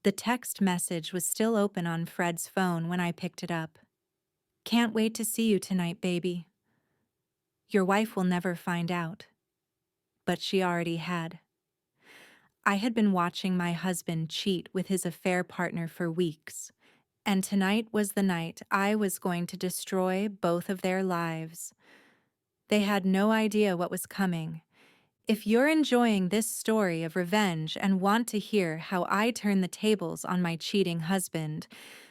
The text message was still open on Fred's phone when I picked it up. "Can't wait to see you tonight, baby. Your wife will never find out." But she already had. I had been watching my husband cheat with his affair partner for weeks, and tonight was the night I was going to destroy both of their lives. They had no idea what was coming. If you're enjoying this story of revenge and want to hear how I turn the tables on my cheating husband,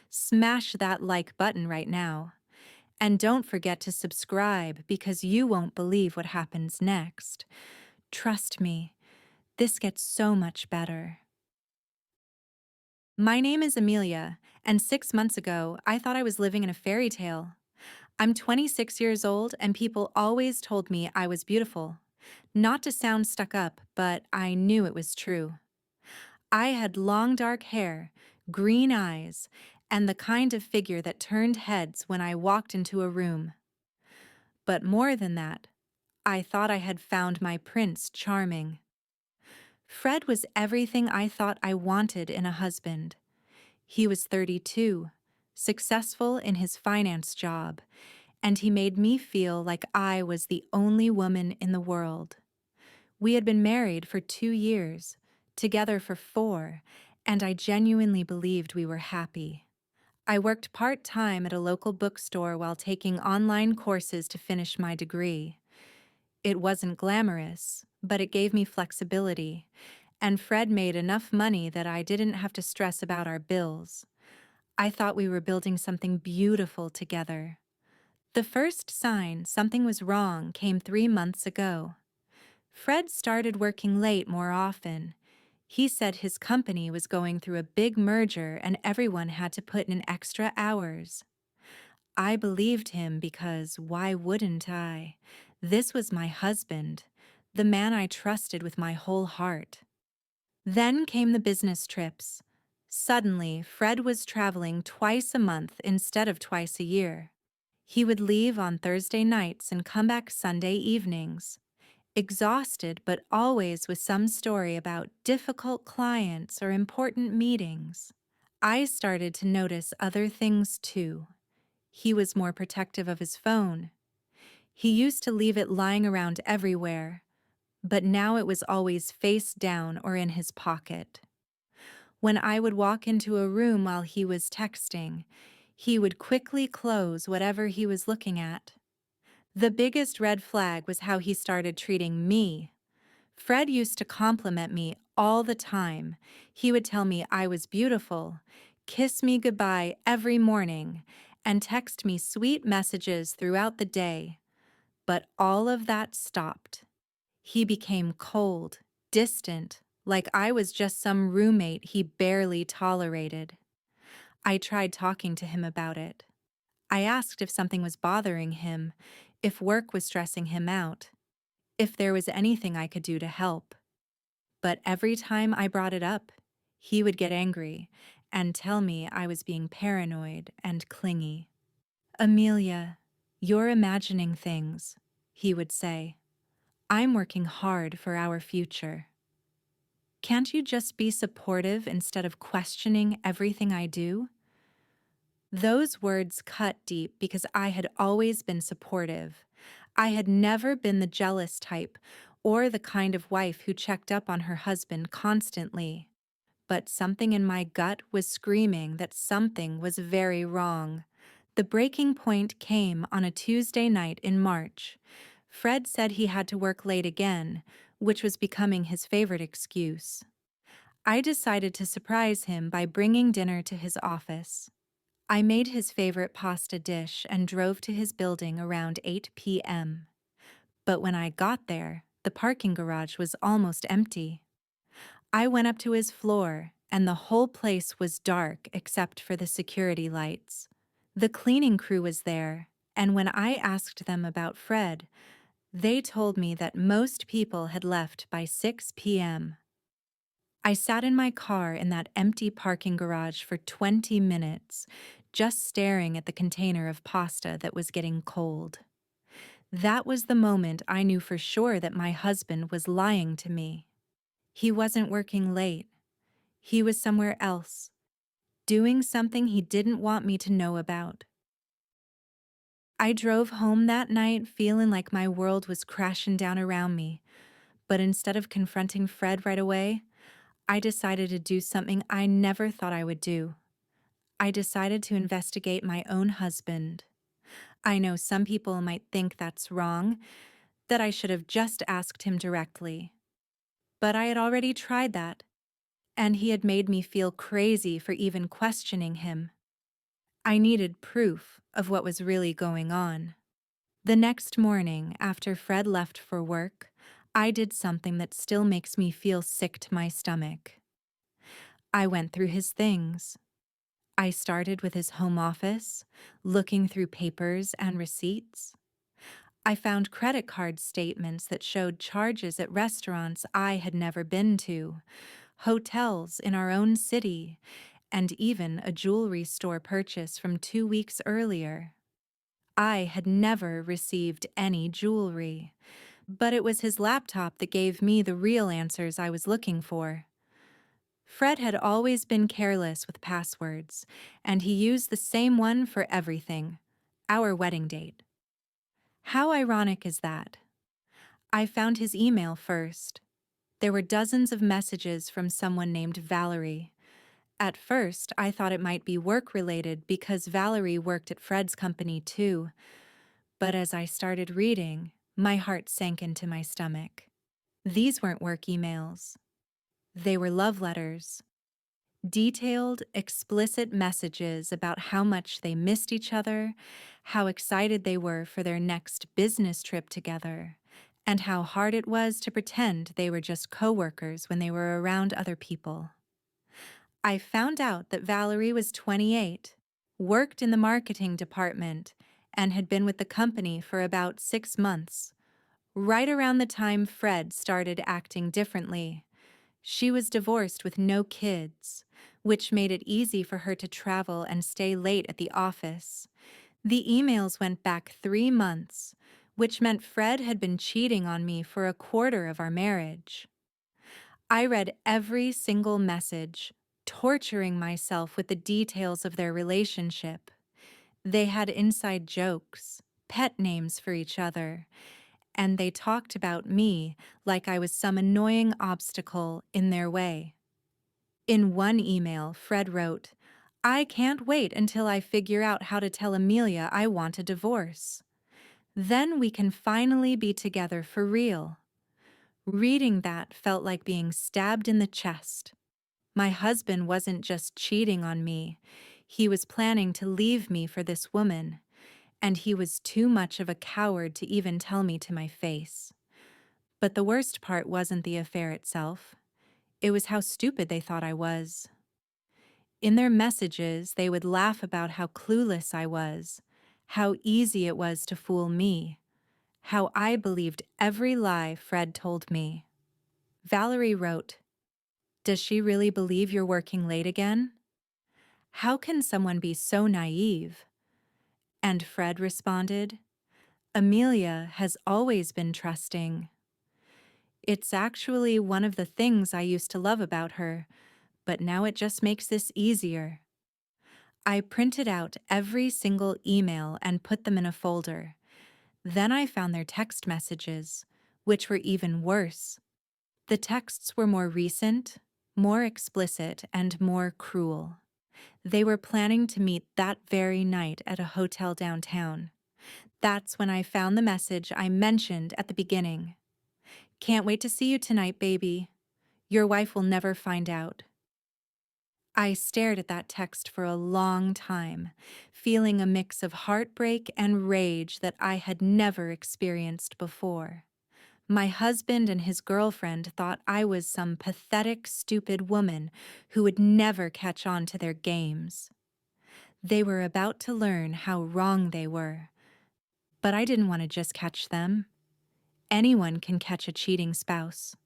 smash that like button right now. And don't forget to subscribe because you won't believe what happens next. Trust me, this gets so much better. My name is Amelia, and 6 months ago, I thought I was living in a fairy tale. I'm 26 years old, and people always told me I was beautiful. Not to sound stuck up, but I knew it was true. I had long dark hair, green eyes, and the kind of figure that turned heads when I walked into a room. But more than that, I thought I had found my prince charming. Fred was everything I thought I wanted in a husband. He was 32, successful in his finance job, and he made me feel like I was the only woman in the world. We had been married for 2 years, together for 4, and I genuinely believed we were happy. I worked part-time at a local bookstore while taking online courses to finish my degree. It wasn't glamorous, but it gave me flexibility, and Fred made enough money that I didn't have to stress about our bills. I thought we were building something beautiful together. The first sign something was wrong came 3 months ago. Fred started working late more often. He said his company was going through a big merger and everyone had to put in extra hours. I believed him because why wouldn't I? This was my husband, the man I trusted with my whole heart. Then came the business trips. Suddenly, Fred was traveling twice a month instead of twice a year. He would leave on Thursday nights and come back Sunday evenings, exhausted but always with some story about difficult clients or important meetings. I started to notice other things too. He was more protective of his phone. He used to leave it lying around everywhere, but now it was always face down or in his pocket. When I would walk into a room while he was texting, he would quickly close whatever he was looking at. The biggest red flag was how he started treating me. Fred used to compliment me all the time. He would tell me I was beautiful, kiss me goodbye every morning, and text me sweet messages throughout the day. But all of that stopped. He became cold, distant, like I was just some roommate he barely tolerated. I tried talking to him about it. I asked if something was bothering him, if work was stressing him out, if there was anything I could do to help. But every time I brought it up, he would get angry and tell me I was being paranoid and clingy. "Amelia, you're imagining things," he would say. "I'm working hard for our future. Can't you just be supportive instead of questioning everything I do?" Those words cut deep because I had always been supportive. I had never been the jealous type or the kind of wife who checked up on her husband constantly. But something in my gut was screaming that something was very wrong. The breaking point came on a Tuesday night in March. Fred said he had to work late again, which was becoming his favorite excuse. I decided to surprise him by bringing dinner to his office. I made his favorite pasta dish and drove to his building around 8 p.m. But when I got there, the parking garage was almost empty. I went up to his floor, and the whole place was dark except for the security lights. The cleaning crew was there, and when I asked them about Fred, they told me that most people had left by 6 p.m. I sat in my car in that empty parking garage for 20 minutes, just staring at the container of pasta that was getting cold. That was the moment I knew for sure that my husband was lying to me. He wasn't working late. He was somewhere else, doing something he didn't want me to know about. I drove home that night feeling like my world was crashing down around me, but instead of confronting Fred right away, I decided to do something I never thought I would do. I decided to investigate my own husband. I know some people might think that's wrong, that I should have just asked him directly. But I had already tried that, and he had made me feel crazy for even questioning him. I needed proof of what was really going on. The next morning, after Fred left for work, I did something that still makes me feel sick to my stomach. I went through his things. I started with his home office, looking through papers and receipts. I found credit card statements that showed charges at restaurants I had never been to, hotels in our own city, and even a jewelry store purchase from 2 weeks earlier. I had never received any jewelry, but it was his laptop that gave me the real answers I was looking for. Fred had always been careless with passwords, and he used the same one for everything: our wedding date. How ironic is that? I found his email first. There were dozens of messages from someone named Valerie. At first, I thought it might be work-related because Valerie worked at Fred's company too. But as I started reading, my heart sank into my stomach. These weren't work emails. They were love letters. Detailed, explicit messages about how much they missed each other, how excited they were for their next business trip together, and how hard it was to pretend they were just coworkers when they were around other people. I found out that Valerie was 28, worked in the marketing department, and had been with the company for about 6 months, right around the time Fred started acting differently. She was divorced with no kids, which made it easy for her to travel and stay late at the office. The emails went back 3 months, which meant Fred had been cheating on me for a quarter of our marriage. I read every single message, torturing myself with the details of their relationship. They had inside jokes, pet names for each other, and they talked about me like I was some annoying obstacle in their way. In one email, Fred wrote, "I can't wait until I figure out how to tell Amelia I want a divorce. Then we can finally be together for real." Reading that felt like being stabbed in the chest. My husband wasn't just cheating on me. He was planning to leave me for this woman, and he was too much of a coward to even tell me to my face. But the worst part wasn't the affair itself. It was how stupid they thought I was. In their messages, they would laugh about how clueless I was, how easy it was to fool me, how I believed every lie Fred told me. Valerie wrote, "Does she really believe you're working late again? How can someone be so naive?" And Fred responded, "Amelia has always been trusting. It's actually one of the things I used to love about her, but now it just makes this easier." I printed out every single email and put them in a folder. Then I found their text messages, which were even worse. The texts were more recent, more explicit, and more cruel. They were planning to meet that very night at a hotel downtown. That's when I found the message I mentioned at the beginning. "Can't wait to see you tonight, baby. Your wife will never find out." I stared at that text for a long time, feeling a mix of heartbreak and rage that I had never experienced before. My husband and his girlfriend thought I was some pathetic, stupid woman who would never catch on to their games. They were about to learn how wrong they were. But I didn't want to just catch them. Anyone can catch a cheating spouse.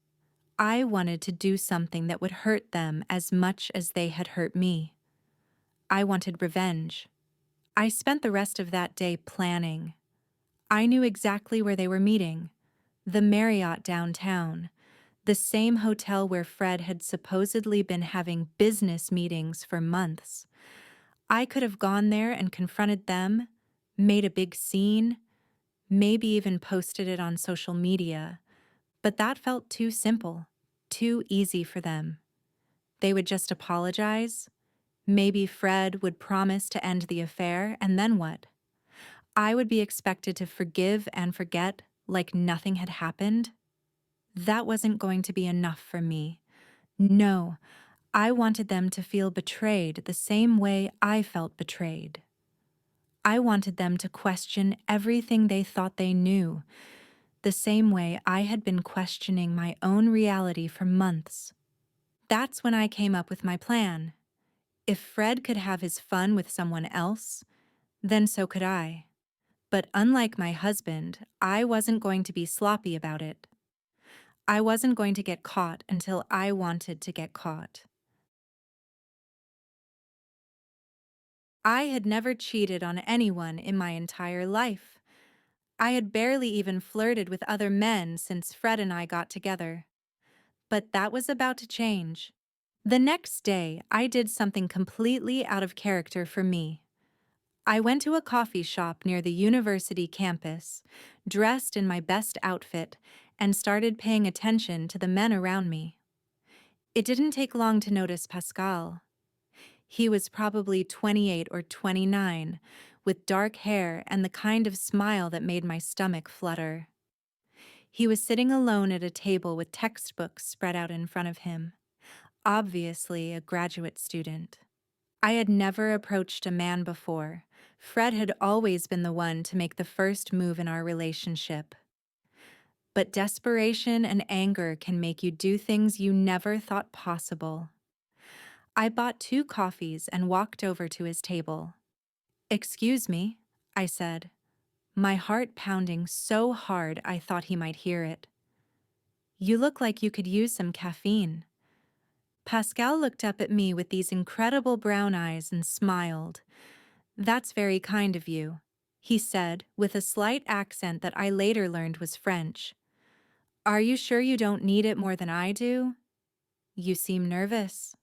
I wanted to do something that would hurt them as much as they had hurt me. I wanted revenge. I spent the rest of that day planning. I knew exactly where they were meeting: the Marriott downtown, the same hotel where Fred had supposedly been having business meetings for months. I could have gone there and confronted them, made a big scene, maybe even posted it on social media, but that felt too simple, too easy for them. They would just apologize. Maybe Fred would promise to end the affair, and then what? I would be expected to forgive and forget like nothing had happened? That wasn't going to be enough for me. No, I wanted them to feel betrayed the same way I felt betrayed. I wanted them to question everything they thought they knew, the same way I had been questioning my own reality for months. That's when I came up with my plan. If Fred could have his fun with someone else, then so could I. But unlike my husband, I wasn't going to be sloppy about it. I wasn't going to get caught until I wanted to get caught. I had never cheated on anyone in my entire life. I had barely even flirted with other men since Fred and I got together. But that was about to change. The next day, I did something completely out of character for me. I went to a coffee shop near the university campus, dressed in my best outfit, and started paying attention to the men around me. It didn't take long to notice Pascal. He was probably 28 or 29, with dark hair and the kind of smile that made my stomach flutter. He was sitting alone at a table with textbooks spread out in front of him, obviously a graduate student. I had never approached a man before. Fred had always been the one to make the first move in our relationship. But desperation and anger can make you do things you never thought possible. I bought 2 coffees and walked over to his table. "Excuse me," I said, my heart pounding so hard I thought he might hear it. "You look like you could use some caffeine." Pascal looked up at me with these incredible brown eyes and smiled. "That's very kind of you," he said with a slight accent that I later learned was French. "Are you sure you don't need it more than I do? You seem nervous."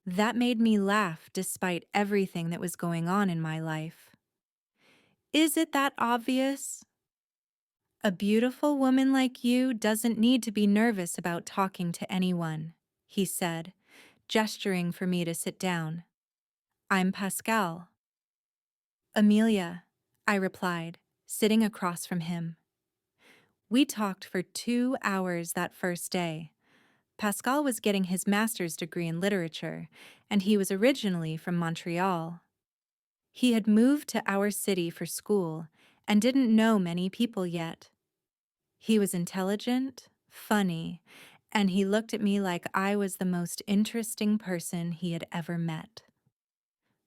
That made me laugh despite everything that was going on in my life. "Is it that obvious? A beautiful woman like you doesn't need to be nervous about talking to anyone," he said, gesturing for me to sit down. "I'm Pascal." "Amelia," I replied, sitting across from him. We talked for 2 hours that first day. Pascal was getting his master's degree in literature, and he was originally from Montreal. He had moved to our city for school and didn't know many people yet. He was intelligent, funny, and he looked at me like I was the most interesting person he had ever met.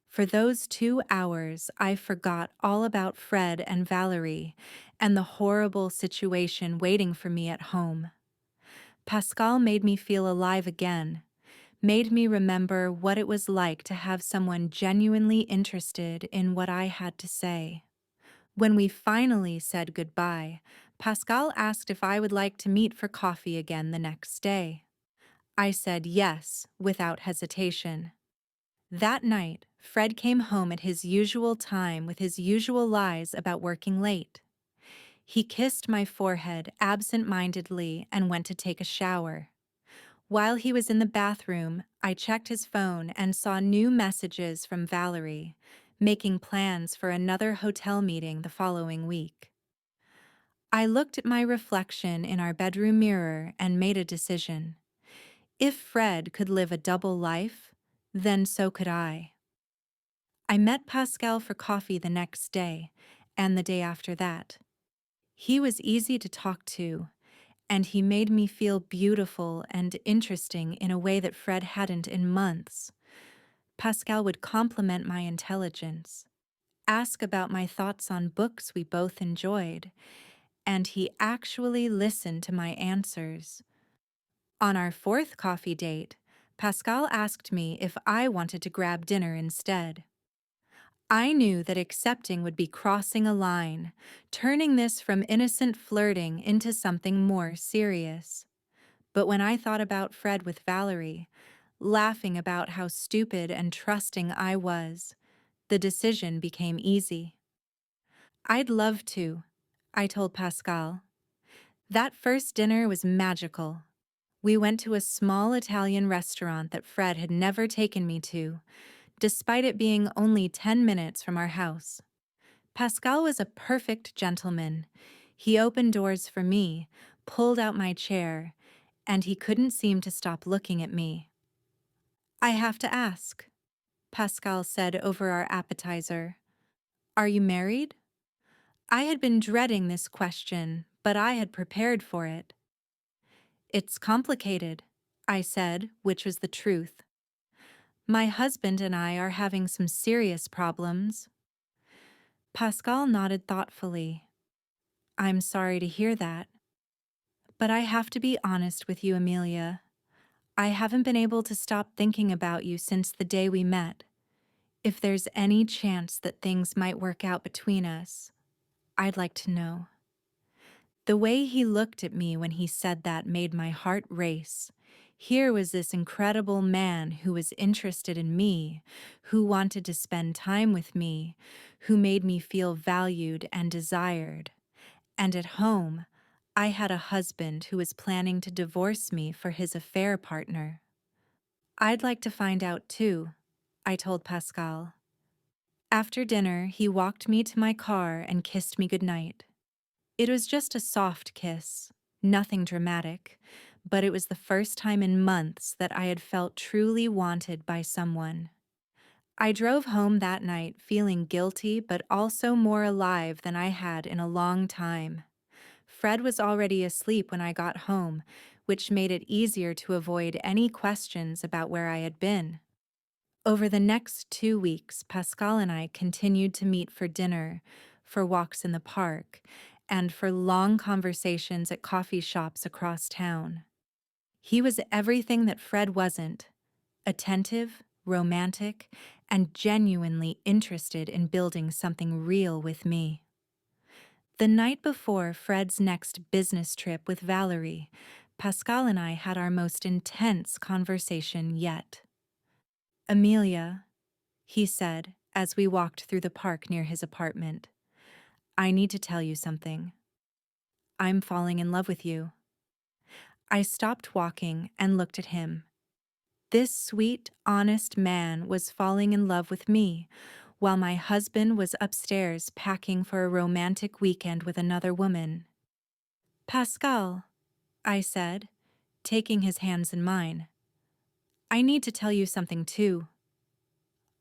For those 2 hours, I forgot all about Fred and Valerie and the horrible situation waiting for me at home. Pascal made me feel alive again, made me remember what it was like to have someone genuinely interested in what I had to say. When we finally said goodbye, Pascal asked if I would like to meet for coffee again the next day. I said yes, without hesitation. That night, Fred came home at his usual time with his usual lies about working late. He kissed my forehead absent-mindedly and went to take a shower. While he was in the bathroom, I checked his phone and saw new messages from Valerie, making plans for another hotel meeting the following week. I looked at my reflection in our bedroom mirror and made a decision. If Fred could live a double life, then so could I. I met Pascal for coffee the next day, and the day after that. He was easy to talk to, and he made me feel beautiful and interesting in a way that Fred hadn't in months. Pascal would compliment my intelligence, ask about my thoughts on books we both enjoyed, and he actually listened to my answers. On our 4th coffee date, Pascal asked me if I wanted to grab dinner instead. I knew that accepting would be crossing a line, turning this from innocent flirting into something more serious. But when I thought about Fred with Valerie, laughing about how stupid and trusting I was, the decision became easy. I'd love to, I told Pascal. That first dinner was magical. We went to a small Italian restaurant that Fred had never taken me to, despite it being only 10 minutes from our house. Pascal was a perfect gentleman. He opened doors for me, pulled out my chair, and he couldn't seem to stop looking at me. I have to ask, Pascal said over our appetizer. Are you married? I had been dreading this question, but I had prepared for it. It's complicated, I said, which was the truth. My husband and I are having some serious problems. Pascal nodded thoughtfully. I'm sorry to hear that. But I have to be honest with you, Amelia. I haven't been able to stop thinking about you since the day we met. If there's any chance that things might work out between us, I'd like to know. The way he looked at me when he said that made my heart race. Here was this incredible man who was interested in me, who wanted to spend time with me, who made me feel valued and desired. And at home, I had a husband who was planning to divorce me for his affair partner. I'd like to find out too, I told Pascal. After dinner, he walked me to my car and kissed me goodnight. It was just a soft kiss, nothing dramatic, but it was the first time in months that I had felt truly wanted by someone. I drove home that night feeling guilty but also more alive than I had in a long time. Fred was already asleep when I got home, which made it easier to avoid any questions about where I had been. Over the next 2 weeks, Pascal and I continued to meet for dinner, for walks in the park, and for long conversations at coffee shops across town. He was everything that Fred wasn't: attentive, romantic, and genuinely interested in building something real with me. The night before Fred's next business trip with Valerie, Pascal and I had our most intense conversation yet. Amelia, he said as we walked through the park near his apartment, I need to tell you something. I'm falling in love with you. I stopped walking and looked at him. This sweet, honest man was falling in love with me, while my husband was upstairs packing for a romantic weekend with another woman. Pascal, I said, taking his hands in mine, I need to tell you something too.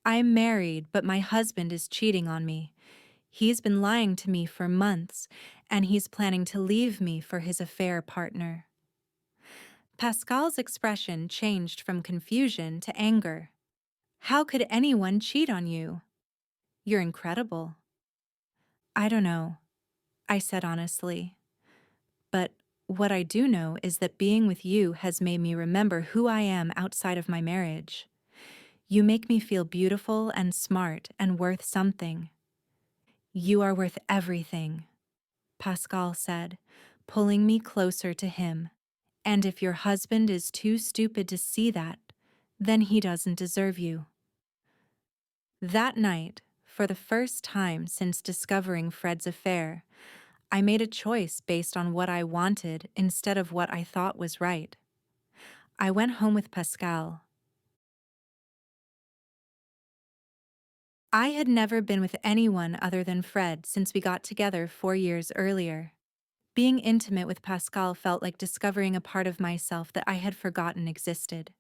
I'm married, but my husband is cheating on me. He's been lying to me for months, and he's planning to leave me for his affair partner. Pascal's expression changed from confusion to anger. How could anyone cheat on you? You're incredible. I don't know, I said honestly. But what I do know is that being with you has made me remember who I am outside of my marriage. You make me feel beautiful and smart and worth something. You are worth everything, Pascal said, pulling me closer to him. And if your husband is too stupid to see that, then he doesn't deserve you. That night, for the first time since discovering Fred's affair, I made a choice based on what I wanted instead of what I thought was right. I went home with Pascal. I had never been with anyone other than Fred since we got together 4 years earlier. Being intimate with Pascal felt like discovering a part of myself that I had forgotten existed.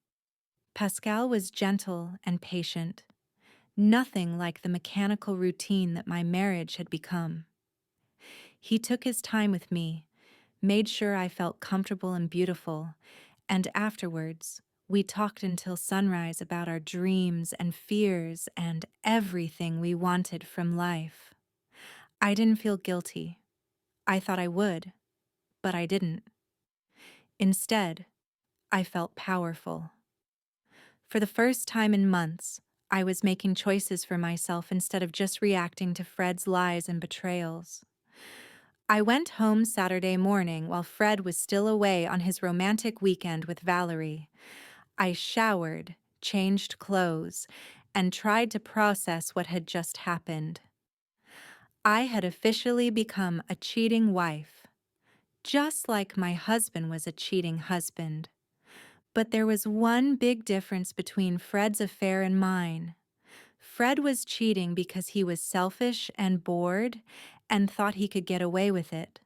Pascal was gentle and patient, nothing like the mechanical routine that my marriage had become. He took his time with me, made sure I felt comfortable and beautiful, and afterwards, we talked until sunrise about our dreams and fears and everything we wanted from life. I didn't feel guilty. I thought I would, but I didn't. Instead, I felt powerful. For the first time in months, I was making choices for myself instead of just reacting to Fred's lies and betrayals. I went home Saturday morning while Fred was still away on his romantic weekend with Valerie. I showered, changed clothes, and tried to process what had just happened. I had officially become a cheating wife, just like my husband was a cheating husband. But there was one big difference between Fred's affair and mine. Fred was cheating because he was selfish and bored and thought he could get away with it.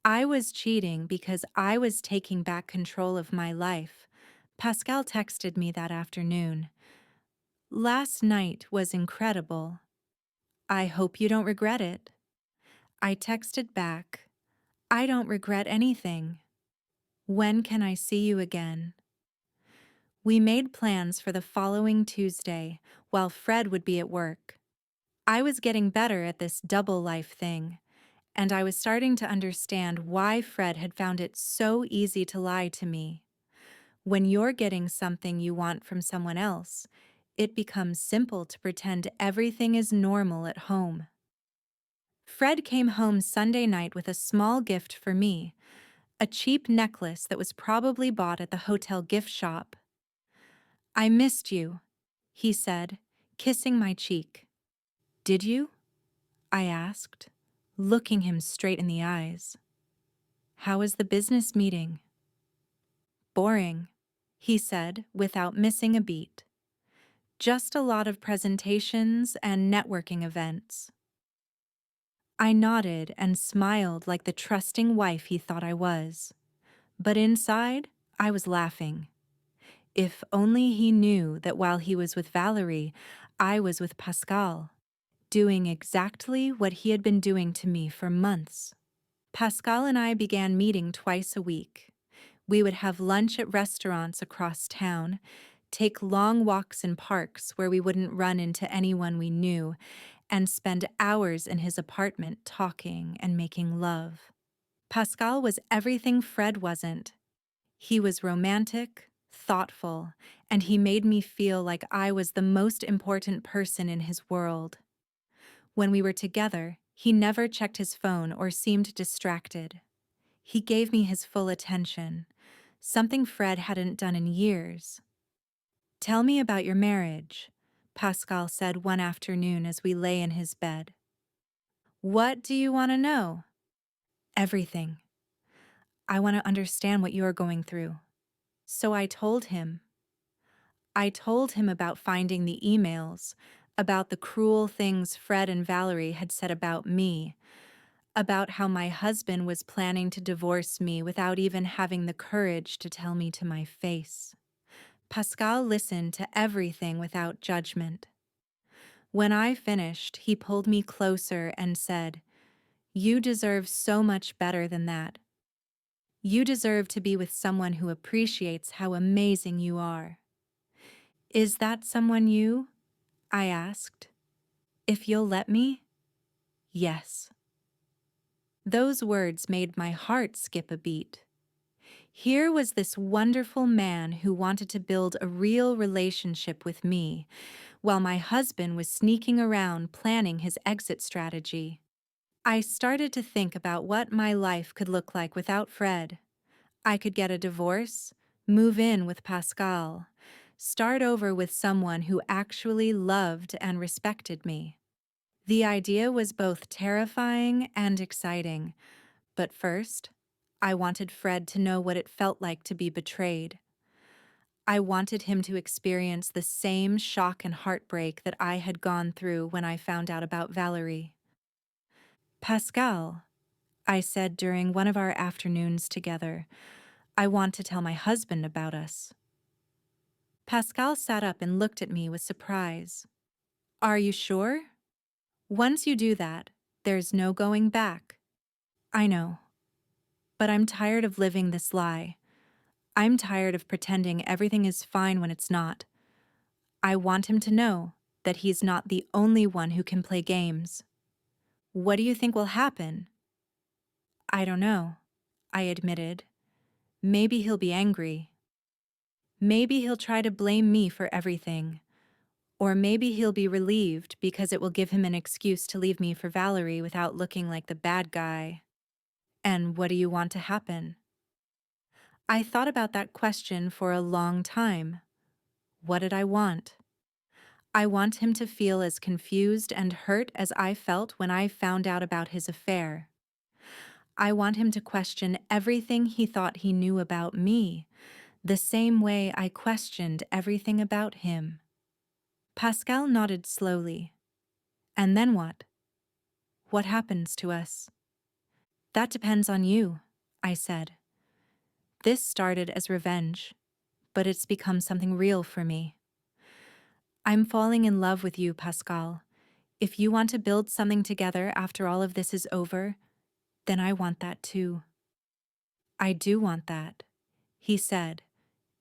I was cheating because I was taking back control of my life. Pascal texted me that afternoon. Last night was incredible. I hope you don't regret it. I texted back, I don't regret anything. When can I see you again? We made plans for the following Tuesday, while Fred would be at work. I was getting better at this double life thing, and I was starting to understand why Fred had found it so easy to lie to me. When you're getting something you want from someone else, it becomes simple to pretend everything is normal at home. Fred came home Sunday night with a small gift for me, a cheap necklace that was probably bought at the hotel gift shop. I missed you, he said, kissing my cheek. Did you? I asked, looking him straight in the eyes. How was the business meeting? Boring, he said without missing a beat. Just a lot of presentations and networking events. I nodded and smiled like the trusting wife he thought I was. But inside, I was laughing. If only he knew that while he was with Valerie, I was with Pascal, doing exactly what he had been doing to me for months. Pascal and I began meeting twice a week. We would have lunch at restaurants across town, take long walks in parks where we wouldn't run into anyone we knew, and spend hours in his apartment talking and making love. Pascal was everything Fred wasn't. He was romantic, thoughtful, and he made me feel like I was the most important person in his world. When we were together, he never checked his phone or seemed distracted. He gave me his full attention, something Fred hadn't done in years. Tell me about your marriage, Pascal said one afternoon as we lay in his bed. What do you want to know? Everything. I want to understand what you're going through. So I told him. I told him about finding the emails, about the cruel things Fred and Valerie had said about me, about how my husband was planning to divorce me without even having the courage to tell me to my face. Pascal listened to everything without judgment. When I finished, he pulled me closer and said, "You deserve so much better than that. You deserve to be with someone who appreciates how amazing you are." Is that someone you? I asked. If you'll let me? Yes. Those words made my heart skip a beat. Here was this wonderful man who wanted to build a real relationship with me, while my husband was sneaking around planning his exit strategy. I started to think about what my life could look like without Fred. I could get a divorce, move in with Pascal, start over with someone who actually loved and respected me. The idea was both terrifying and exciting, but first, I wanted Fred to know what it felt like to be betrayed. I wanted him to experience the same shock and heartbreak that I had gone through when I found out about Valerie. Pascal, I said during one of our afternoons together, I want to tell my husband about us. Pascal sat up and looked at me with surprise. Are you sure? Once you do that, there's no going back. I know, but I'm tired of living this lie. I'm tired of pretending everything is fine when it's not. I want him to know that he's not the only one who can play games. What do you think will happen? I don't know, I admitted. Maybe he'll be angry. Maybe he'll try to blame me for everything. Or maybe he'll be relieved because it will give him an excuse to leave me for Valerie without looking like the bad guy. And what do you want to happen? I thought about that question for a long time. What did I want? I want him to feel as confused and hurt as I felt when I found out about his affair. I want him to question everything he thought he knew about me, the same way I questioned everything about him. Pascal nodded slowly. And then what? What happens to us? That depends on you, I said. This started as revenge, but it's become something real for me. I'm falling in love with you, Pascal. If you want to build something together after all of this is over, then I want that too. I do want that, he said,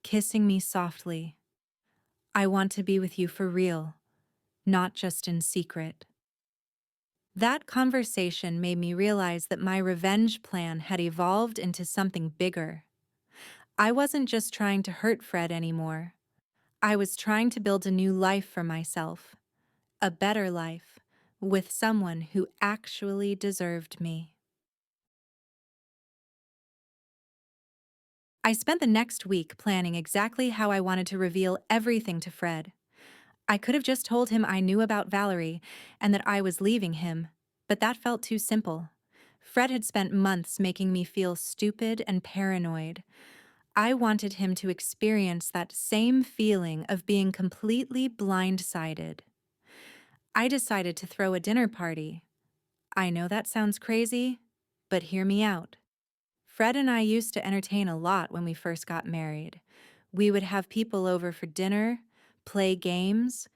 kissing me softly. I want to be with you for real, not just in secret. That conversation made me realize that my revenge plan had evolved into something bigger. I wasn't just trying to hurt Fred anymore. I was trying to build a new life for myself, a better life, with someone who actually deserved me. I spent the next week planning exactly how I wanted to reveal everything to Fred. I could have just told him I knew about Valerie and that I was leaving him, but that felt too simple. Fred had spent months making me feel stupid and paranoid. I wanted him to experience that same feeling of being completely blindsided. I decided to throw a dinner party. I know that sounds crazy, but hear me out. Fred and I used to entertain a lot when we first got married. We would have people over for dinner, play games,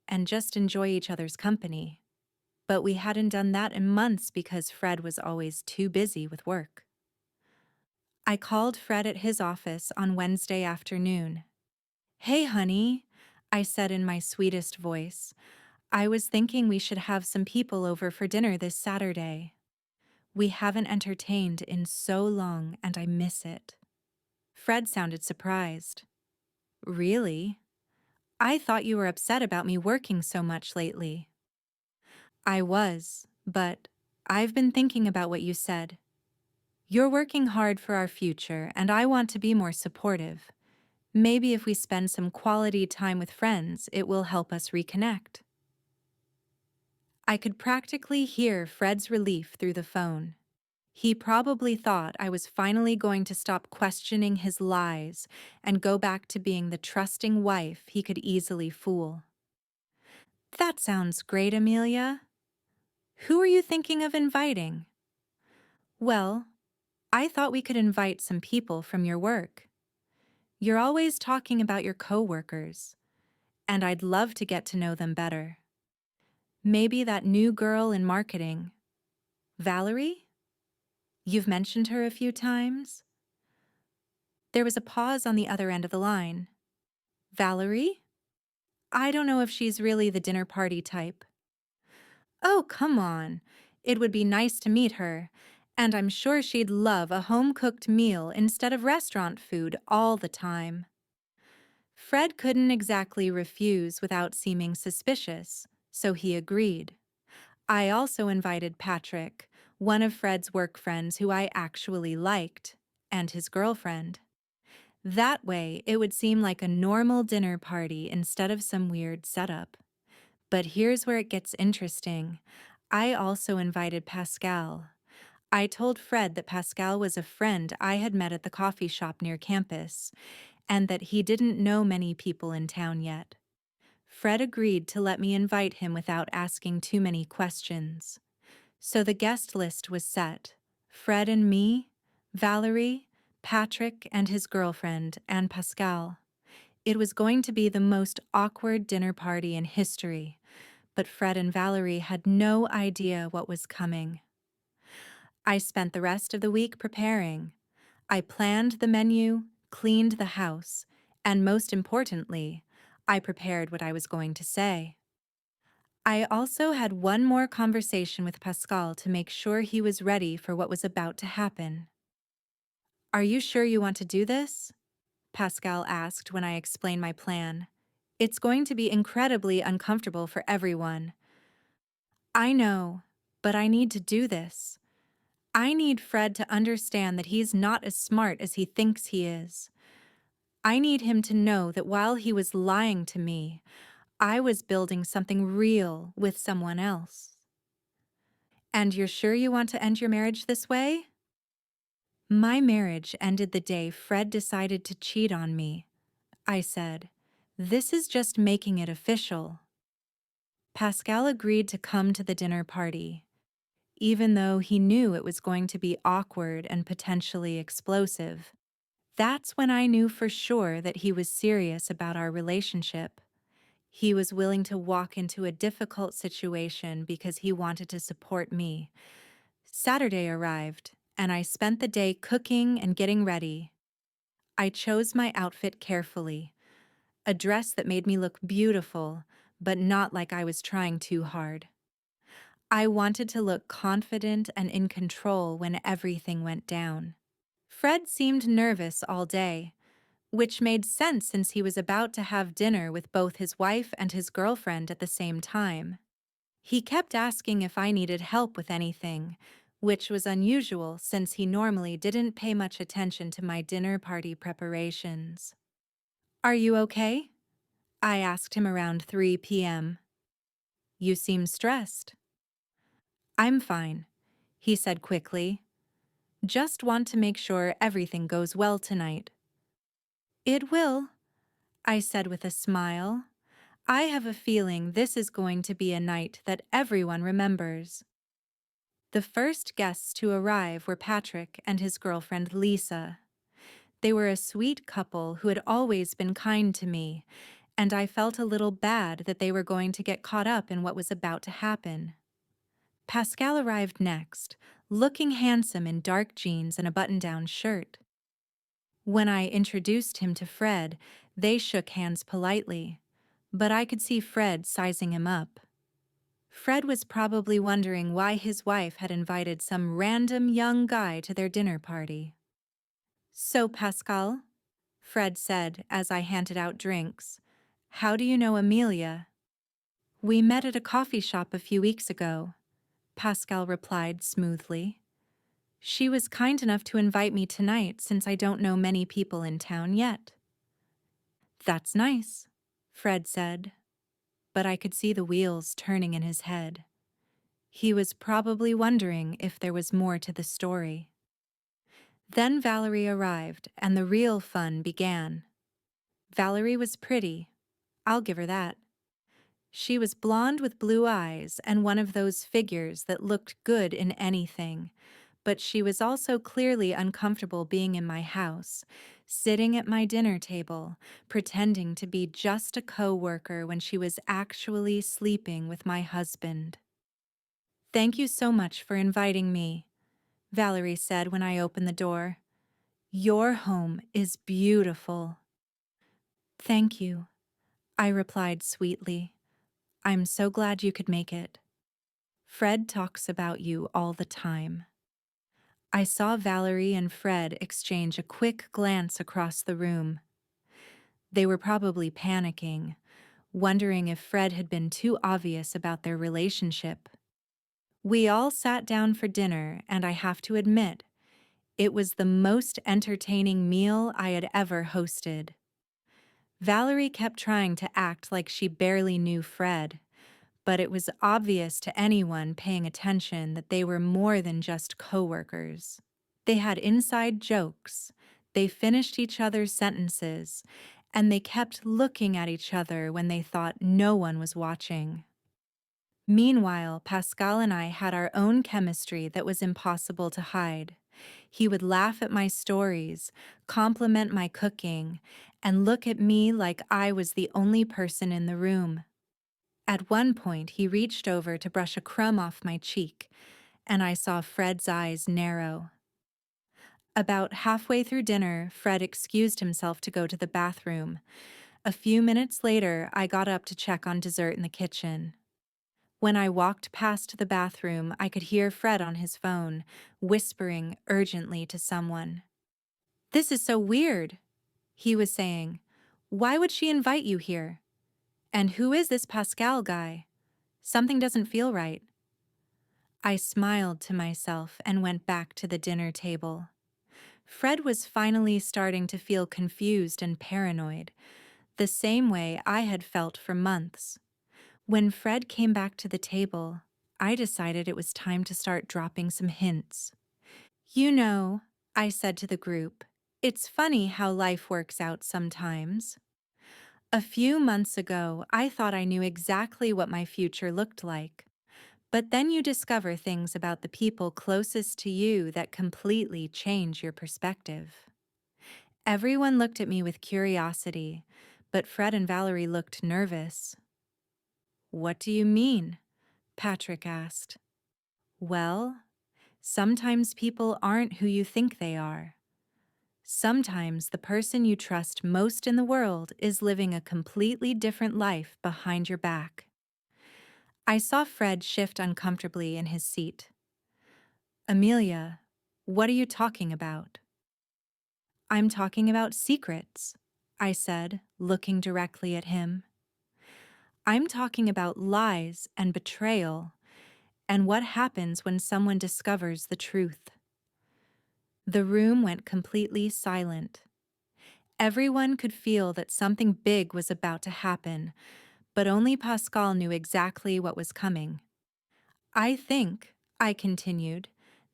and just enjoy each other's company. But we hadn't done that in months because Fred was always too busy with work. I called Fred at his office on Wednesday afternoon. "Hey, honey," I said in my sweetest voice. "I was thinking we should have some people over for dinner this Saturday. We haven't entertained in so long and I miss it." Fred sounded surprised. "Really? I thought you were upset about me working so much lately." "I was, but I've been thinking about what you said. You're working hard for our future, and I want to be more supportive. Maybe if we spend some quality time with friends, it will help us reconnect." I could practically hear Fred's relief through the phone. He probably thought I was finally going to stop questioning his lies and go back to being the trusting wife he could easily fool. "That sounds great, Amelia. Who are you thinking of inviting?" "Well, I thought we could invite some people from your work. You're always talking about your coworkers, and I'd love to get to know them better. Maybe that new girl in marketing, Valerie? You've mentioned her a few times." There was a pause on the other end of the line. "Valerie? I don't know if she's really the dinner party type." "Oh, come on. It would be nice to meet her, and I'm sure she'd love a home-cooked meal instead of restaurant food all the time." Fred couldn't exactly refuse without seeming suspicious, so he agreed. I also invited Patrick, one of Fred's work friends who I actually liked, and his girlfriend. That way, it would seem like a normal dinner party instead of some weird setup. But here's where it gets interesting. I also invited Pascal. I told Fred that Pascal was a friend I had met at the coffee shop near campus, and that he didn't know many people in town yet. Fred agreed to let me invite him without asking too many questions. So the guest list was set. Fred and me, Valerie, Patrick and his girlfriend, and Pascal. It was going to be the most awkward dinner party in history, but Fred and Valerie had no idea what was coming. I spent the rest of the week preparing. I planned the menu, cleaned the house, and most importantly, I prepared what I was going to say. I also had one more conversation with Pascal to make sure he was ready for what was about to happen. "Are you sure you want to do this?" Pascal asked when I explained my plan. It's going to be incredibly uncomfortable for everyone. I know, but I need to do this. I need Fred to understand that he's not as smart as he thinks he is. I need him to know that while he was lying to me, I was building something real with someone else. And you're sure you want to end your marriage this way? My marriage ended the day Fred decided to cheat on me, I said. This is just making it official. Pascal agreed to come to the dinner party, even though he knew it was going to be awkward and potentially explosive. That's when I knew for sure that he was serious about our relationship. He was willing to walk into a difficult situation because he wanted to support me. Saturday arrived, and I spent the day cooking and getting ready. I chose my outfit carefully, a dress that made me look beautiful, but not like I was trying too hard. I wanted to look confident and in control when everything went down. Fred seemed nervous all day, which made sense since he was about to have dinner with both his wife and his girlfriend at the same time. He kept asking if I needed help with anything, which was unusual since he normally didn't pay much attention to my dinner party preparations. Are you okay? I asked him around 3 p.m. You seem stressed. I'm fine, he said quickly. Just want to make sure everything goes well tonight. It will, I said with a smile. I have a feeling this is going to be a night that everyone remembers. The first guests to arrive were Patrick and his girlfriend Lisa. They were a sweet couple who had always been kind to me, and I felt a little bad that they were going to get caught up in what was about to happen. Pascal arrived next, looking handsome in dark jeans and a button-down shirt. When I introduced him to Fred, they shook hands politely, but I could see Fred sizing him up. Fred was probably wondering why his wife had invited some random young guy to their dinner party. So, Pascal, Fred said as I handed out drinks, how do you know Amelia? We met at a coffee shop a few weeks ago, Pascal replied smoothly. She was kind enough to invite me tonight since I don't know many people in town yet. That's nice, Fred said, but I could see the wheels turning in his head. He was probably wondering if there was more to the story. Then Valerie arrived, and the real fun began. Valerie was pretty. I'll give her that. She was blonde with blue eyes and one of those figures that looked good in anything, but she was also clearly uncomfortable being in my house, sitting at my dinner table, pretending to be just a coworker when she was actually sleeping with my husband. Thank you so much for inviting me, Valerie said when I opened the door. Your home is beautiful. Thank you, I replied sweetly. I'm so glad you could make it. Fred talks about you all the time. I saw Valerie and Fred exchange a quick glance across the room. They were probably panicking, wondering if Fred had been too obvious about their relationship. We all sat down for dinner, and I have to admit, it was the most entertaining meal I had ever hosted. Valerie kept trying to act like she barely knew Fred, but it was obvious to anyone paying attention that they were more than just coworkers. They had inside jokes, they finished each other's sentences, and they kept looking at each other when they thought no one was watching. Meanwhile, Pascal and I had our own chemistry that was impossible to hide. He would laugh at my stories, compliment my cooking, and look at me like I was the only person in the room. At one point, he reached over to brush a crumb off my cheek, and I saw Fred's eyes narrow. About halfway through dinner, Fred excused himself to go to the bathroom. A few minutes later, I got up to check on dessert in the kitchen. When I walked past the bathroom, I could hear Fred on his phone, whispering urgently to someone. This is so weird, he was saying. Why would she invite you here? And who is this Pascal guy? Something doesn't feel right. I smiled to myself and went back to the dinner table. Fred was finally starting to feel confused and paranoid, the same way I had felt for months. When Fred came back to the table, I decided it was time to start dropping some hints. You know, I said to the group, it's funny how life works out sometimes. A few months ago, I thought I knew exactly what my future looked like. But then you discover things about the people closest to you that completely change your perspective. Everyone looked at me with curiosity, but Fred and Valerie looked nervous. What do you mean? Patrick asked. Well, sometimes people aren't who you think they are. Sometimes the person you trust most in the world is living a completely different life behind your back. I saw Fred shift uncomfortably in his seat. Amelia, what are you talking about? I'm talking about secrets, I said, looking directly at him. I'm talking about lies and betrayal, and what happens when someone discovers the truth. The room went completely silent. Everyone could feel that something big was about to happen, but only Pascal knew exactly what was coming. I think, I continued,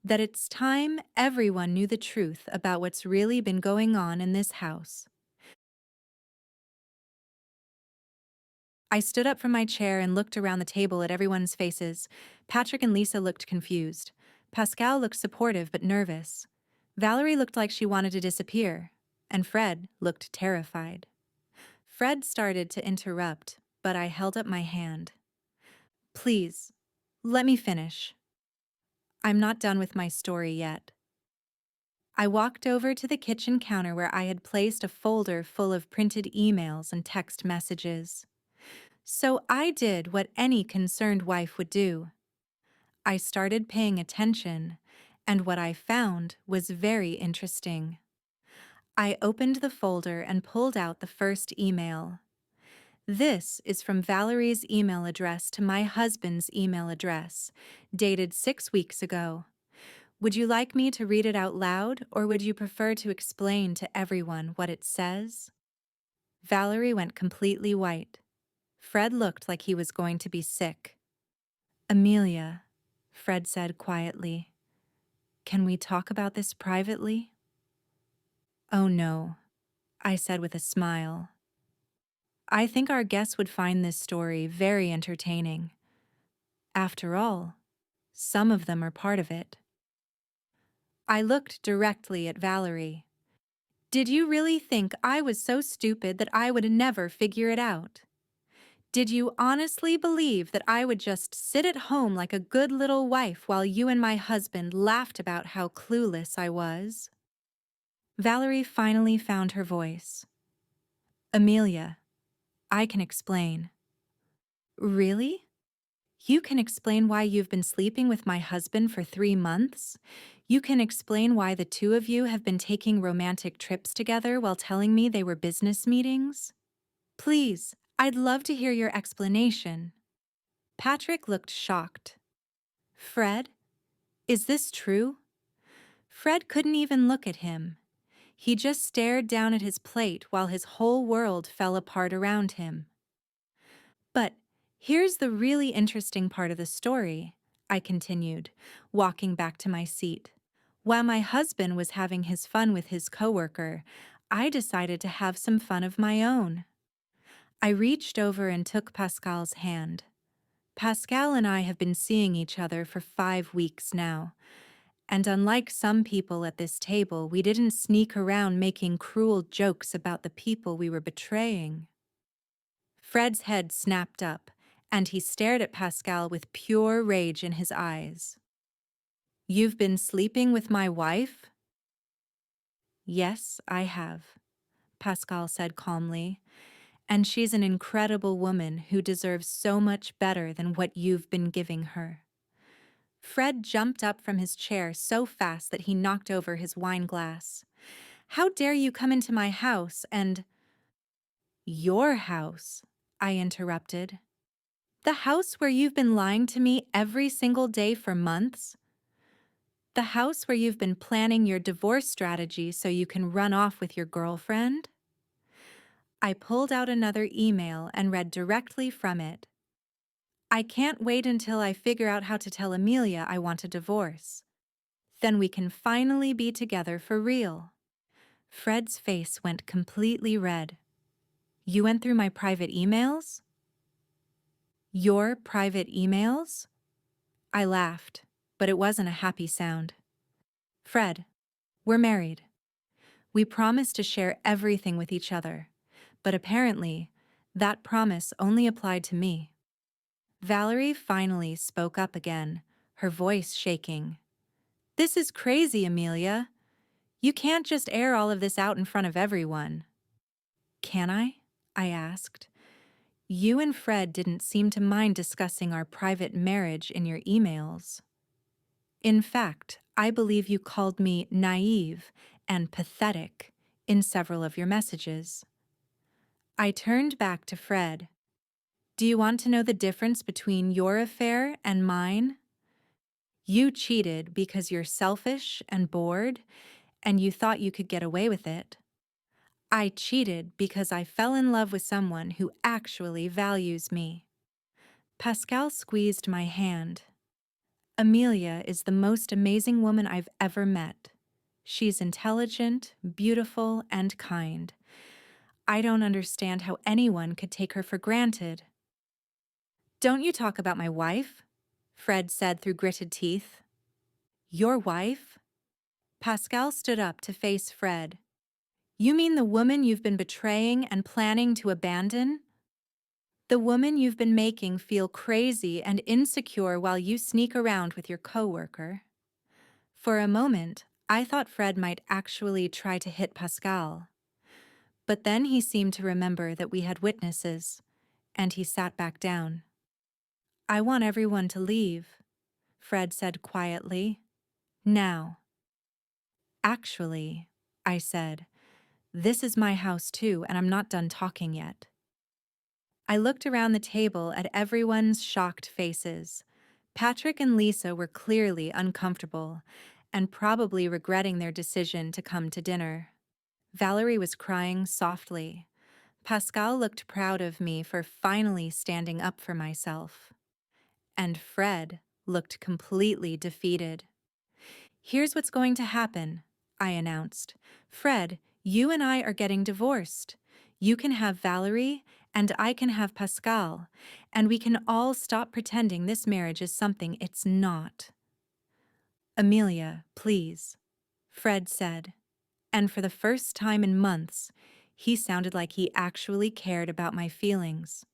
that it's time everyone knew the truth about what's really been going on in this house. I stood up from my chair and looked around the table at everyone's faces. Patrick and Lisa looked confused. Pascal looked supportive but nervous. Valerie looked like she wanted to disappear, and Fred looked terrified. Fred started to interrupt, but I held up my hand. Please, let me finish. I'm not done with my story yet. I walked over to the kitchen counter where I had placed a folder full of printed emails and text messages. So I did what any concerned wife would do. I started paying attention, and what I found was very interesting. I opened the folder and pulled out the first email. This is from Valerie's email address to my husband's email address, dated 6 weeks ago. Would you like me to read it out loud, or would you prefer to explain to everyone what it says? Valerie went completely white. Fred looked like he was going to be sick. Amelia, Fred said quietly, can we talk about this privately? Oh no, I said with a smile. I think our guests would find this story very entertaining. After all, some of them are part of it. I looked directly at Valerie. Did you really think I was so stupid that I would never figure it out? Did you honestly believe that I would just sit at home like a good little wife while you and my husband laughed about how clueless I was? Valerie finally found her voice. Amelia, I can explain. Really? You can explain why you've been sleeping with my husband for 3 months? You can explain why the two of you have been taking romantic trips together while telling me they were business meetings? Please, I'd love to hear your explanation. Patrick looked shocked. Fred, is this true? Fred couldn't even look at him. He just stared down at his plate while his whole world fell apart around him. But here's the really interesting part of the story, I continued, walking back to my seat. While my husband was having his fun with his coworker, I decided to have some fun of my own. I reached over and took Pascal's hand. Pascal and I have been seeing each other for 5 weeks now, and unlike some people at this table, we didn't sneak around making cruel jokes about the people we were betraying. Fred's head snapped up, and he stared at Pascal with pure rage in his eyes. You've been sleeping with my wife? Yes, I have, Pascal said calmly, and she's an incredible woman who deserves so much better than what you've been giving her. Fred jumped up from his chair so fast that he knocked over his wine glass. How dare you come into my house and— Your house, I interrupted. The house where you've been lying to me every single day for months? The house where you've been planning your divorce strategy so you can run off with your girlfriend? I pulled out another email and read directly from it. I can't wait until I figure out how to tell Amelia I want a divorce. Then we can finally be together for real. Fred's face went completely red. You went through my private emails? Your private emails? I laughed, but it wasn't a happy sound. Fred, we're married. We promised to share everything with each other, but apparently, that promise only applied to me. Valerie finally spoke up again, her voice shaking. This is crazy, Amelia. You can't just air all of this out in front of everyone. Can I? I asked. You and Fred didn't seem to mind discussing our private marriage in your emails. In fact, I believe you called me naive and pathetic in several of your messages. I turned back to Fred. Do you want to know the difference between your affair and mine? You cheated because you're selfish and bored, and you thought you could get away with it. I cheated because I fell in love with someone who actually values me. Pascal squeezed my hand. Amelia is the most amazing woman I've ever met. She's intelligent, beautiful, and kind. I don't understand how anyone could take her for granted. Don't you talk about my wife? Fred said through gritted teeth. Your wife? Pascal stood up to face Fred. You mean the woman you've been betraying and planning to abandon? The woman you've been making feel crazy and insecure while you sneak around with your coworker. For a moment, I thought Fred might actually try to hit Pascal. But then he seemed to remember that we had witnesses, and he sat back down. I want everyone to leave, Fred said quietly. Now. Actually, I said, this is my house too, and I'm not done talking yet. I looked around the table at everyone's shocked faces. Patrick and Lisa were clearly uncomfortable and probably regretting their decision to come to dinner. Valerie was crying softly. Pascal looked proud of me for finally standing up for myself. And Fred looked completely defeated. Here's what's going to happen, I announced. Fred, you and I are getting divorced. You can have Valerie, and I can have Pascal, and we can all stop pretending this marriage is something it's not. Amelia, please, Fred said, and for the first time in months, he sounded like he actually cared about my feelings.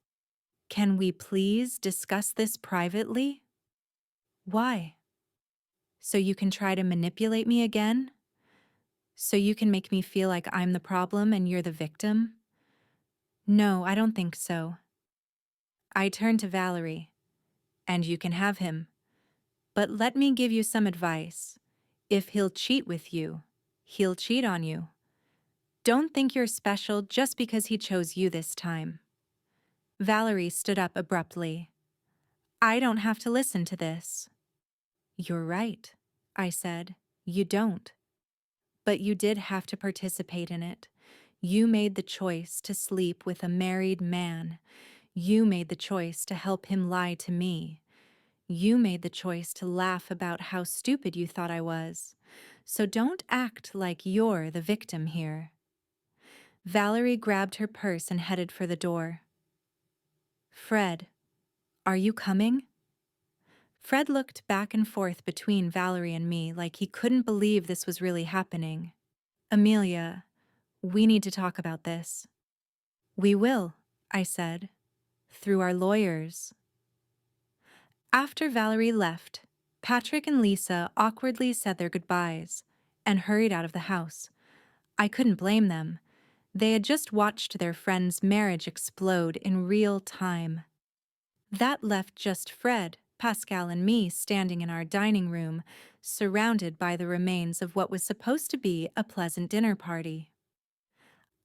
Can we please discuss this privately? Why? So you can try to manipulate me again? So you can make me feel like I'm the problem and you're the victim? No, I don't think so. I turned to Valerie. And you can have him. But let me give you some advice. If he'll cheat with you, he'll cheat on you. Don't think you're special just because he chose you this time. Valerie stood up abruptly. I don't have to listen to this. You're right, I said. You don't. But you did have to participate in it. You made the choice to sleep with a married man. You made the choice to help him lie to me. You made the choice to laugh about how stupid you thought I was. So don't act like you're the victim here. Valerie grabbed her purse and headed for the door. Fred, are you coming? Fred looked back and forth between Valerie and me like he couldn't believe this was really happening. Amelia, we need to talk about this. We will, I said, through our lawyers. After Valerie left, Patrick and Lisa awkwardly said their goodbyes and hurried out of the house. I couldn't blame them. They had just watched their friend's marriage explode in real time. That left just Fred, Pascal, and me standing in our dining room, surrounded by the remains of what was supposed to be a pleasant dinner party.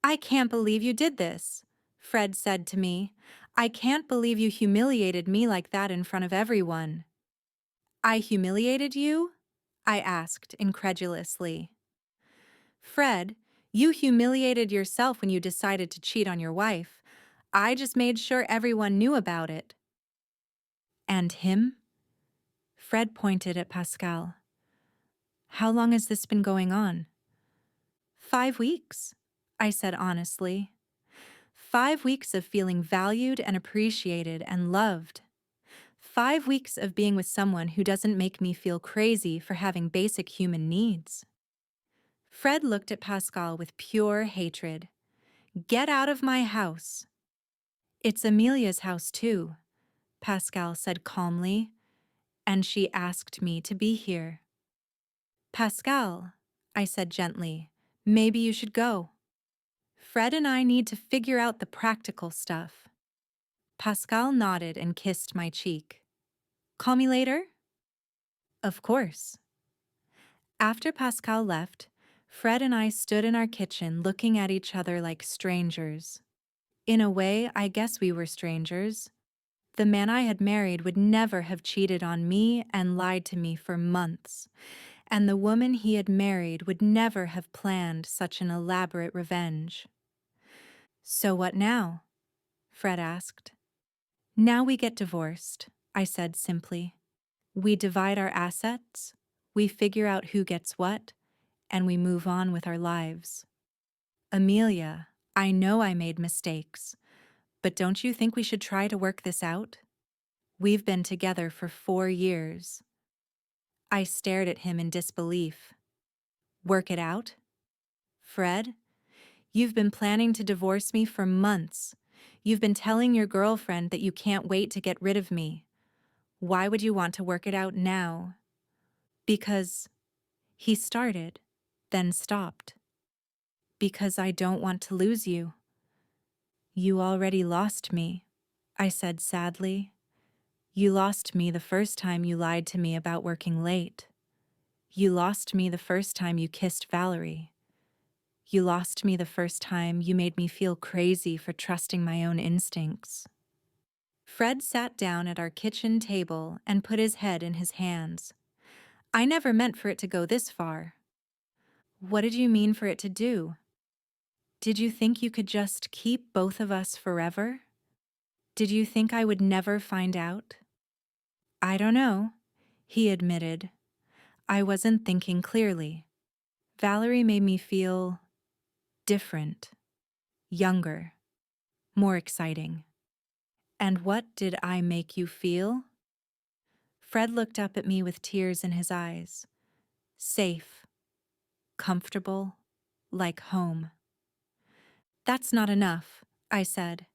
I can't believe you did this, Fred said to me. I can't believe you humiliated me like that in front of everyone. I humiliated you? I asked incredulously. Fred, you humiliated yourself when you decided to cheat on your wife. I just made sure everyone knew about it. And him? Fred pointed at Pascal. How long has this been going on? 5 weeks, I said honestly. 5 weeks of feeling valued and appreciated and loved. 5 weeks of being with someone who doesn't make me feel crazy for having basic human needs. Fred looked at Pascal with pure hatred. Get out of my house. It's Amelia's house too, Pascal said calmly, and she asked me to be here. Pascal, I said gently, maybe you should go. Fred and I need to figure out the practical stuff. Pascal nodded and kissed my cheek. Call me later? Of course. After Pascal left, Fred and I stood in our kitchen looking at each other like strangers. In a way, I guess we were strangers. The man I had married would never have cheated on me and lied to me for months, and the woman he had married would never have planned such an elaborate revenge. So what now? Fred asked. Now we get divorced, I said simply. We divide our assets, we figure out who gets what, and we move on with our lives. Amelia, I know I made mistakes, but don't you think we should try to work this out? We've been together for 4 years. I stared at him in disbelief. Work it out? Fred, you've been planning to divorce me for months. You've been telling your girlfriend that you can't wait to get rid of me. Why would you want to work it out now? Because he started, then stopped. Because I don't want to lose you. You already lost me, I said sadly. You lost me the first time you lied to me about working late. You lost me the first time you kissed Valerie. You lost me the first time you made me feel crazy for trusting my own instincts. Fred sat down at our kitchen table and put his head in his hands. I never meant for it to go this far. What did you mean for it to do? Did you think you could just keep both of us forever? Did you think I would never find out? I don't know, he admitted. I wasn't thinking clearly. Valerie made me feel different, younger, more exciting. And what did I make you feel? Fred looked up at me with tears in his eyes. Safe, comfortable, like home. That's not enough, I said.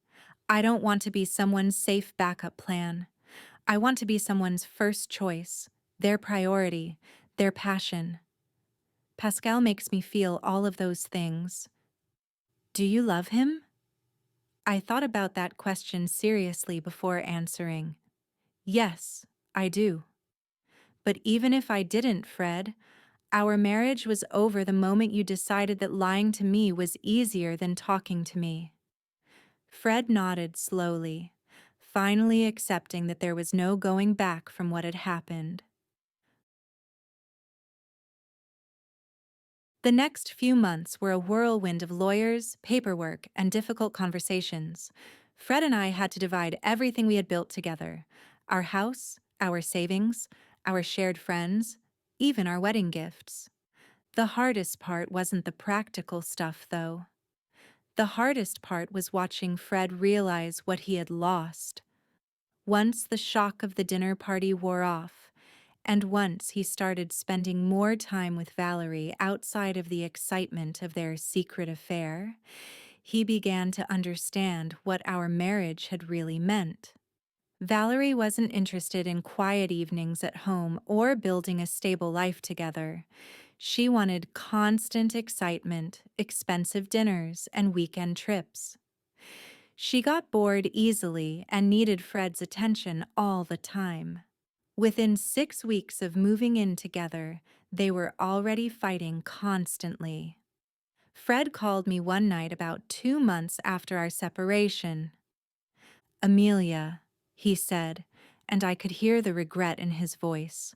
I don't want to be someone's safe backup plan. I want to be someone's first choice, their priority, their passion. Pascal makes me feel all of those things. Do you love him? I thought about that question seriously before answering. Yes, I do. But even if I didn't, Fred, our marriage was over the moment you decided that lying to me was easier than talking to me. Fred nodded slowly, finally accepting that there was no going back from what had happened. The next few months were a whirlwind of lawyers, paperwork, and difficult conversations. Fred and I had to divide everything we had built together: our house, our savings, our shared friends, even our wedding gifts. The hardest part wasn't the practical stuff, though. The hardest part was watching Fred realize what he had lost. Once the shock of the dinner party wore off, and once he started spending more time with Valerie outside of the excitement of their secret affair, he began to understand what our marriage had really meant. Valerie wasn't interested in quiet evenings at home or building a stable life together. She wanted constant excitement, expensive dinners, and weekend trips. She got bored easily and needed Fred's attention all the time. Within 6 weeks of moving in together, they were already fighting constantly. Fred called me one night about 2 months after our separation. Amelia, he said, and I could hear the regret in his voice.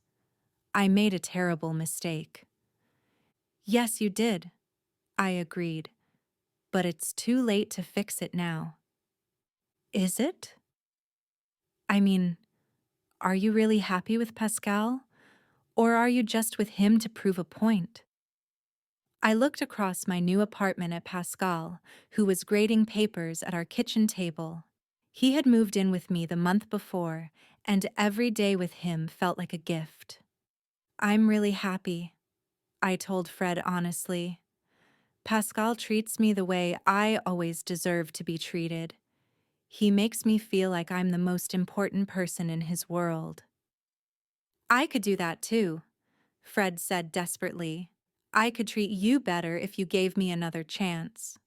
I made a terrible mistake. Yes, you did, I agreed, but it's too late to fix it now. Is it? I mean, are you really happy with Pascal? Or are you just with him to prove a point? I looked across my new apartment at Pascal, who was grading papers at our kitchen table. He had moved in with me the month before, and every day with him felt like a gift. I'm really happy, I told Fred honestly. Pascal treats me the way I always deserve to be treated. He makes me feel like I'm the most important person in his world. I could do that too, Fred said desperately. I could treat you better if you gave me another chance.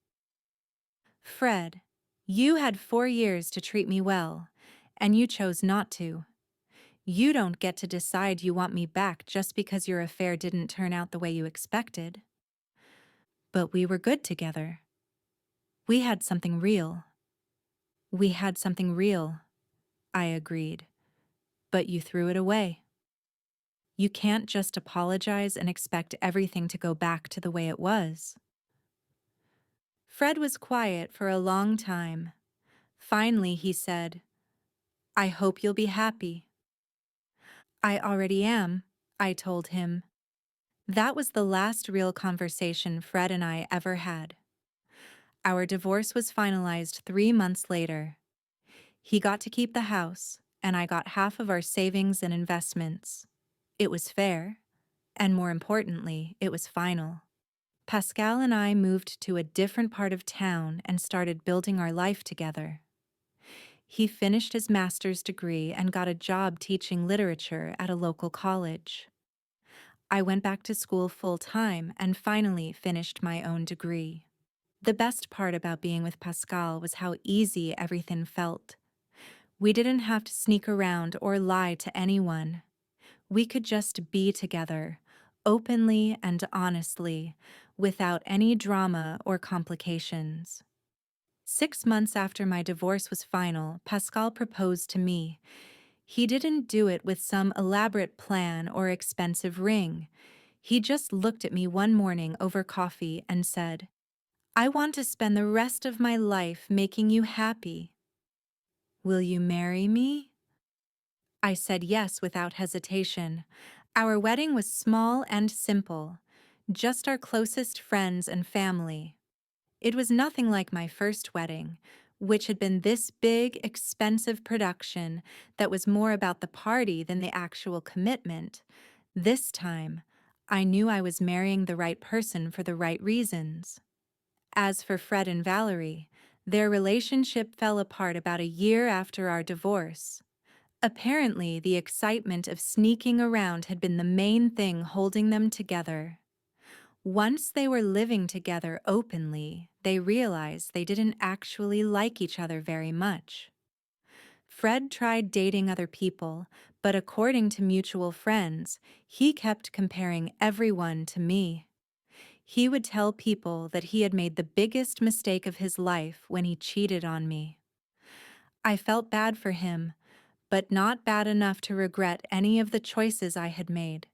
Fred, you had 4 years to treat me well, and you chose not to. You don't get to decide you want me back just because your affair didn't turn out the way you expected. But we were good together. We had something real. We had something real, I agreed. But you threw it away. You can't just apologize and expect everything to go back to the way it was. Fred was quiet for a long time. Finally, he said, I hope you'll be happy. I already am, I told him. That was the last real conversation Fred and I ever had. Our divorce was finalized 3 months later. He got to keep the house, and I got half of our savings and investments. It was fair, and more importantly, it was final. Pascal and I moved to a different part of town and started building our life together. He finished his master's degree and got a job teaching literature at a local college. I went back to school full-time and finally finished my own degree. The best part about being with Pascal was how easy everything felt. We didn't have to sneak around or lie to anyone. We could just be together, openly and honestly, without any drama or complications. 6 months after my divorce was final, Pascal proposed to me. He didn't do it with some elaborate plan or expensive ring. He just looked at me one morning over coffee and said, I want to spend the rest of my life making you happy. Will you marry me? I said yes without hesitation. Our wedding was small and simple, just our closest friends and family. It was nothing like my first wedding, which had been this big, expensive production that was more about the party than the actual commitment. This time, I knew I was marrying the right person for the right reasons. As for Fred and Valerie, their relationship fell apart about a year after our divorce. Apparently, the excitement of sneaking around had been the main thing holding them together. Once they were living together openly, they realized they didn't actually like each other very much. Fred tried dating other people, but according to mutual friends, he kept comparing everyone to me. He would tell people that he had made the biggest mistake of his life when he cheated on me. I felt bad for him, but not bad enough to regret any of the choices I had made.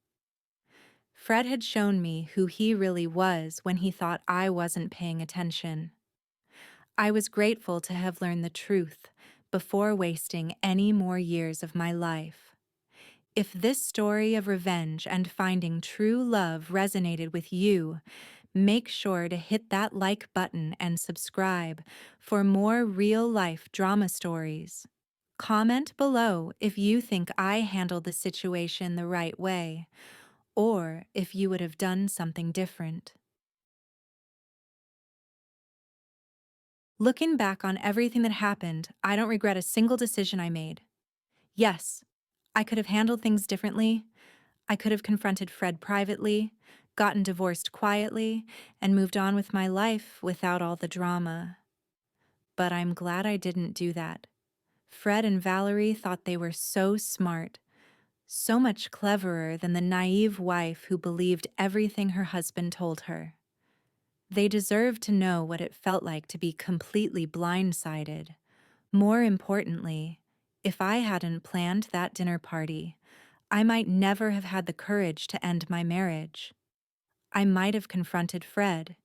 Fred had shown me who he really was when he thought I wasn't paying attention. I was grateful to have learned the truth before wasting any more years of my life. If this story of revenge and finding true love resonated with you, make sure to hit that like button and subscribe for more real-life drama stories. Comment below if you think I handled the situation the right way, or if you would have done something different. Looking back on everything that happened, I don't regret a single decision I made. Yes, I could have handled things differently. I could have confronted Fred privately, gotten divorced quietly, and moved on with my life without all the drama. But I'm glad I didn't do that. Fred and Valerie thought they were so smart, so much cleverer than the naive wife who believed everything her husband told her. They deserved to know what it felt like to be completely blindsided, More importantly, if I hadn't planned that dinner party, I might never have had the courage to end my marriage. I might have confronted Fred.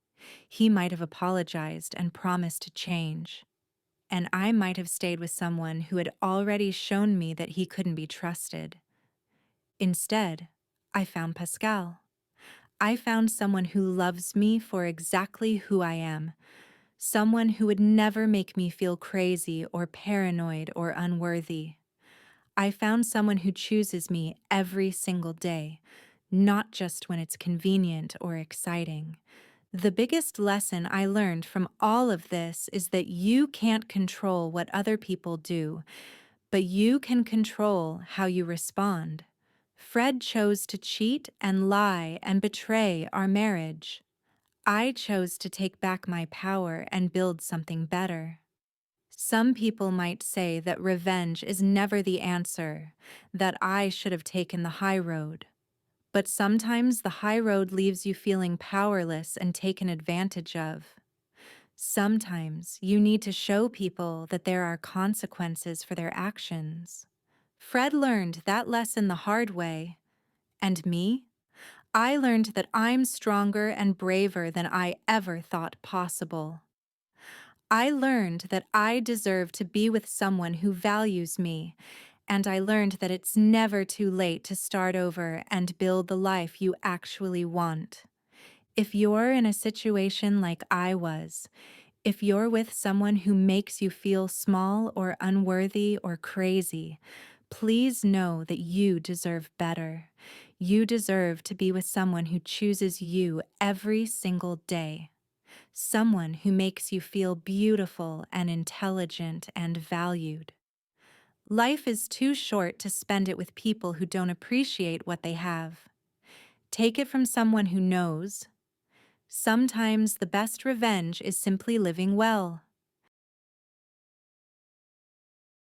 He might have apologized and promised to change. And I might have stayed with someone who had already shown me that he couldn't be trusted. Instead, I found Pascal. I found someone who loves me for exactly who I am, someone who would never make me feel crazy or paranoid or unworthy. I found someone who chooses me every single day, not just when it's convenient or exciting. The biggest lesson I learned from all of this is that you can't control what other people do, but you can control how you respond. Fred chose to cheat and lie and betray our marriage. I chose to take back my power and build something better. Some people might say that revenge is never the answer, that I should have taken the high road. But sometimes the high road leaves you feeling powerless and taken advantage of. Sometimes you need to show people that there are consequences for their actions. Fred learned that lesson the hard way. And me? I learned that I'm stronger and braver than I ever thought possible. I learned that I deserve to be with someone who values me, and I learned that it's never too late to start over and build the life you actually want. If you're in a situation like I was, if you're with someone who makes you feel small or unworthy or crazy, please know that you deserve better. You deserve to be with someone who chooses you every single day. Someone who makes you feel beautiful and intelligent and valued. Life is too short to spend it with people who don't appreciate what they have. Take it from someone who knows. Sometimes the best revenge is simply living well.